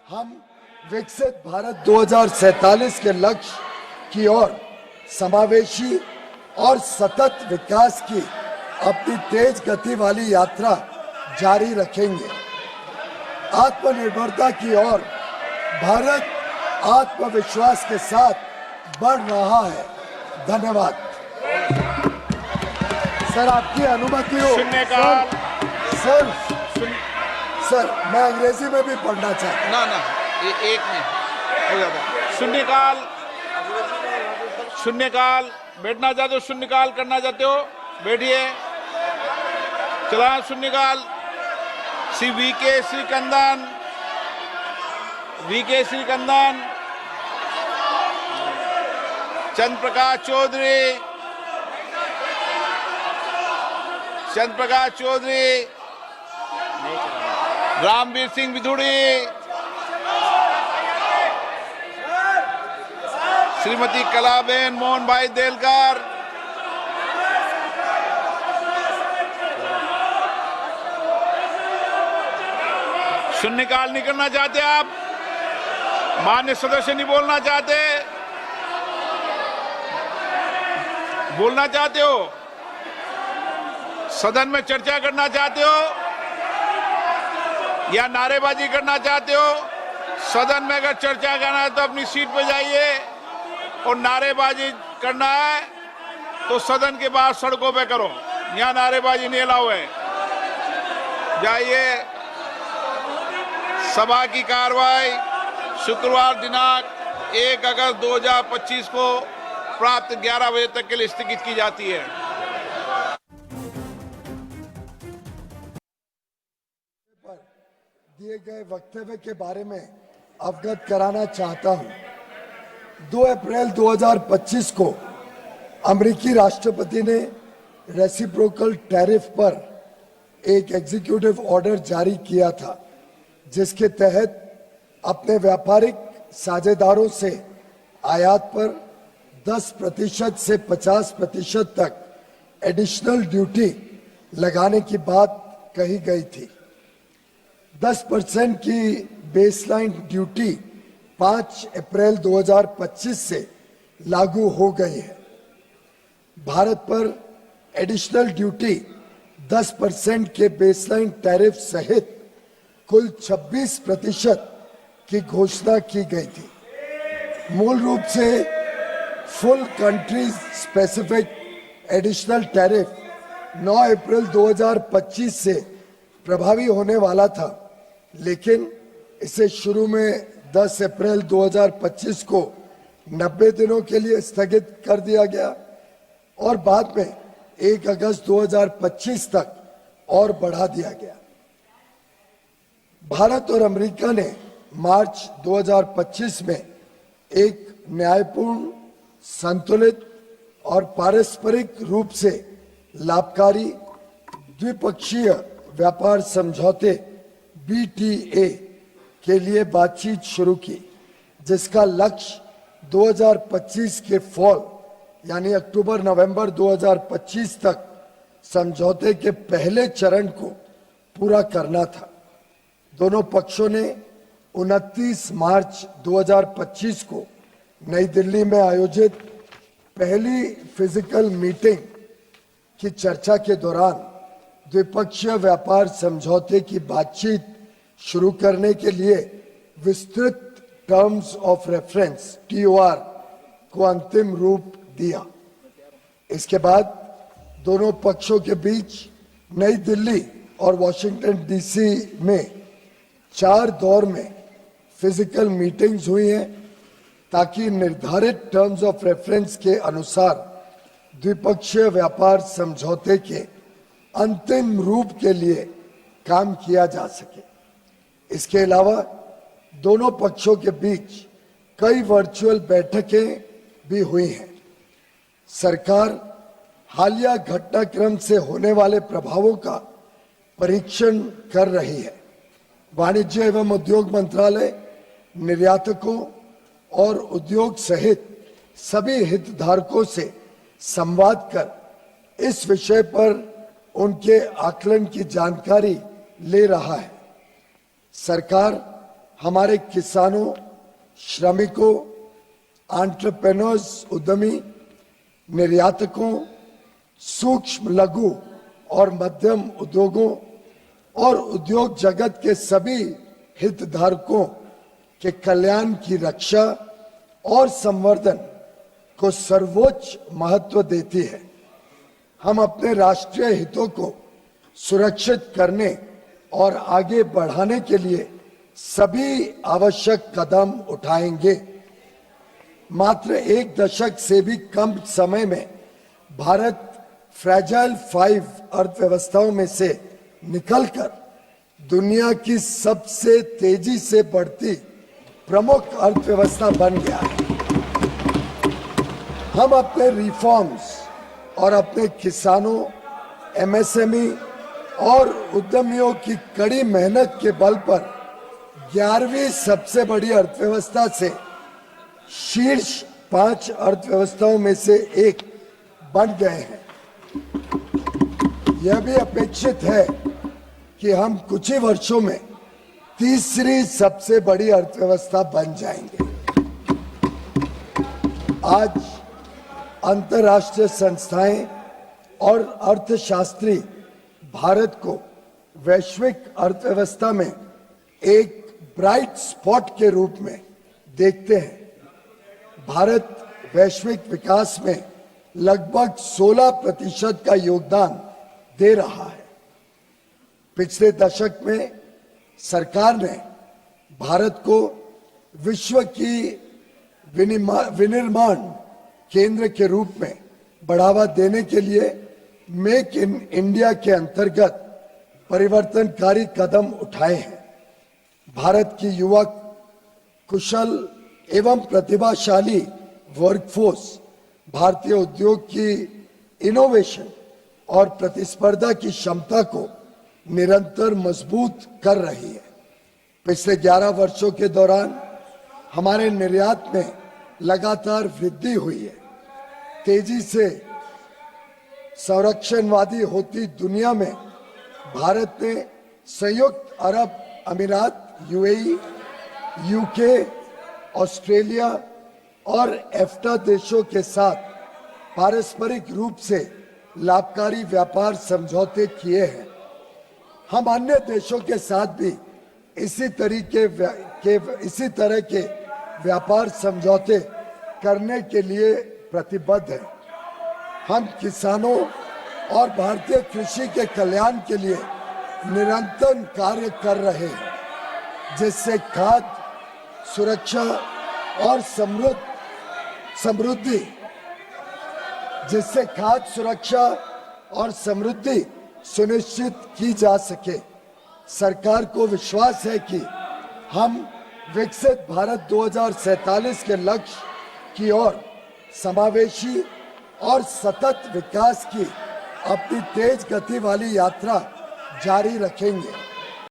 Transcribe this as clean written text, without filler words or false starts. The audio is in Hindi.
हम विकसित भारत 2047 के लक्ष्य की ओर समावेशी और सतत विकास की अपनी तेज गति वाली यात्रा जारी रखेंगे। आत्मनिर्भरता की ओर भारत आत्मविश्वास के साथ बढ़ रहा है। धन्यवाद। सर, आपकी अनुमति हो? सर, मैं अंग्रेजी में भी पढ़ना चाहता हूँ। ना एक में हो जाता। शून्यकाल बैठना चाहते हो, शून्यकाल करना चाहते हो, बैठिए। चला शून्यकाल। श्री वीके श्रीकंदन, चंद्र प्रकाश चौधरी, रामवीर सिंह विधुड़ी, श्रीमती कलाबेन मोहन भाई देलकर, शून्यकाल नहीं करना चाहते आप? मान्य सदस्य नहीं बोलना चाहते? बोलना चाहते हो? सदन में चर्चा करना चाहते हो या नारेबाजी करना चाहते हो? सदन में अगर चर्चा करना है तो अपनी सीट पर जाइए, और नारेबाजी करना है तो सदन के बाहर सड़कों पे करो। यहाँ नारेबाजी नहीं अलाउ है। जाइए। सभा की कार्रवाई शुक्रवार दिनांक 1 अगस्त 2025 को प्राप्त 11 बजे तक के लिए स्थगित की जाती है। दिए गए वक्तव्य के बारे में अवगत कराना चाहता हूं। 2 अप्रैल 2025 को अमेरिकी राष्ट्रपति ने रेसिप्रोकल टैरिफ पर एक एग्जीक्यूटिव ऑर्डर जारी किया था, जिसके तहत अपने व्यापारिक साझेदारों से आयात पर 10% से 50% तक एडिशनल ड्यूटी लगाने की बात कही गई थी। 10% की बेसलाइन ड्यूटी 5 अप्रैल 2025 से लागू हो गई है। भारत पर एडिशनल ड्यूटी 10% के बेसलाइन टैरिफ सहित कुल 26% की घोषणा की गई थी। मूल रूप से full country specific additional tariff 9 अप्रैल 2025 से प्रभावी होने वाला था, लेकिन इसे शुरू में 10 अप्रैल 2025 को 90 दिनों के लिए स्थगित कर दिया गया और बाद में 1 अगस्त 2025 तक और बढ़ा दिया गया। भारत और अमेरिका ने मार्च 2025 में एक न्यायपूर्ण, संतुलित और पारस्परिक रूप से लाभकारी द्विपक्षीय व्यापार समझौते BTA के लिए बातचीत शुरू की, जिसका लक्ष्य 2025 के फॉल यानी अक्टूबर-नवंबर 2025 तक समझौते के पहले चरण को पूरा करना था। दोनों पक्षों ने 29 मार्च 2025 को नई दिल्ली में आयोजित पहली फिजिकल मीटिंग की चर्चा के दौरान द्विपक्षीय व्यापार समझौते की बातचीत शुरू करने के लिए विस्तृत टर्म्स ऑफ रेफरेंस TOR को अंतिम रूप दिया। इसके बाद दोनों पक्षों के बीच नई दिल्ली और वॉशिंगटन DC में 4 दौर में फिजिकल मीटिंग्स हुई हैं, ताकि निर्धारित टर्म्स ऑफ रेफरेंस के अनुसार द्विपक्षीय व्यापार समझौते के अंतिम रूप के लिए काम किया जा सके। इसके अलावा दोनों पक्षों के बीच कई वर्चुअल बैठकें भी हुई हैं। सरकार हालिया घटनाक्रम से होने वाले प्रभावों का परीक्षण कर रही है। वाणिज्य एवं उद्योग मंत्रालय निर्यातकों और उद्योग सहित सभी हितधारकों से संवाद कर इस विषय पर उनके आकलन की जानकारी ले रहा है। सरकार हमारे किसानों, श्रमिकों, एंटरप्रेन्योर्स, उद्यमी, निर्यातकों, सूक्ष्म, लघु और मध्यम उद्योगों और उद्योग जगत के सभी हितधारकों के कल्याण की रक्षा और संवर्धन को सर्वोच्च महत्व देती है। हम अपने राष्ट्रीय हितों को सुरक्षित करने और आगे बढ़ाने के लिए सभी आवश्यक कदम उठाएंगे। मात्र एक दशक से भी कम समय में भारत फ्रैजाइल 5 अर्थव्यवस्थाओं में से निकलकर दुनिया की सबसे तेजी से बढ़ती प्रमुख अर्थव्यवस्था बन गया है। हम अपने रिफॉर्म्स और अपने किसानों, एमएसएमई और उद्यमियों की कड़ी मेहनत के बल पर 11वीं सबसे बड़ी अर्थव्यवस्था से शीर्ष 5 अर्थव्यवस्थाओं में से एक बन गए हैं। यह भी अपेक्षित है कि हम कुछ ही वर्षों में तीसरी सबसे बड़ी अर्थव्यवस्था बन जाएंगे। आज अंतर्राष्ट्रीय संस्थाएं और अर्थशास्त्री भारत को वैश्विक अर्थव्यवस्था में एक ब्राइट स्पॉट के रूप में देखते हैं। भारत वैश्विक विकास में लगभग 16% का योगदान दे रहा है। पिछले दशक में सरकार ने भारत को विश्व की विनिर्माण केंद्र के रूप में बढ़ावा देने के लिए मेक इन इंडिया के अंतर्गत परिवर्तनकारी कदम उठाए हैं। भारत की युवक, कुशल एवं प्रतिभाशाली वर्कफोर्स भारतीय उद्योग की इनोवेशन और प्रतिस्पर्धा की क्षमता को निरंतर मजबूत कर रही है। पिछले 11 वर्षों के दौरान हमारे निर्यात में लगातार वृद्धि हुई है। तेजी से संरक्षणवादी होती दुनिया में भारत ने संयुक्त अरब अमीरात, यूएई, यूके, ऑस्ट्रेलिया और एफ्टा देशों के साथ पारस्परिक रूप से लाभकारी व्यापार समझौते किए हैं। हम अन्य देशों के साथ भी इसी तरह के व्यापार समझौते करने के लिए प्रतिबद्ध हैं। हम किसानों और भारतीय कृषि के कल्याण के लिए निरंतर कार्य कर रहे हैं, जिससे खाद्य सुरक्षा और समृद्धि सुनिश्चित की जा सके। सरकार को विश्वास है कि हम विकसित भारत 2047 के लक्ष्य की ओर समावेशी और सतत विकास की अपनी तेज गति वाली यात्रा जारी रखेंगे।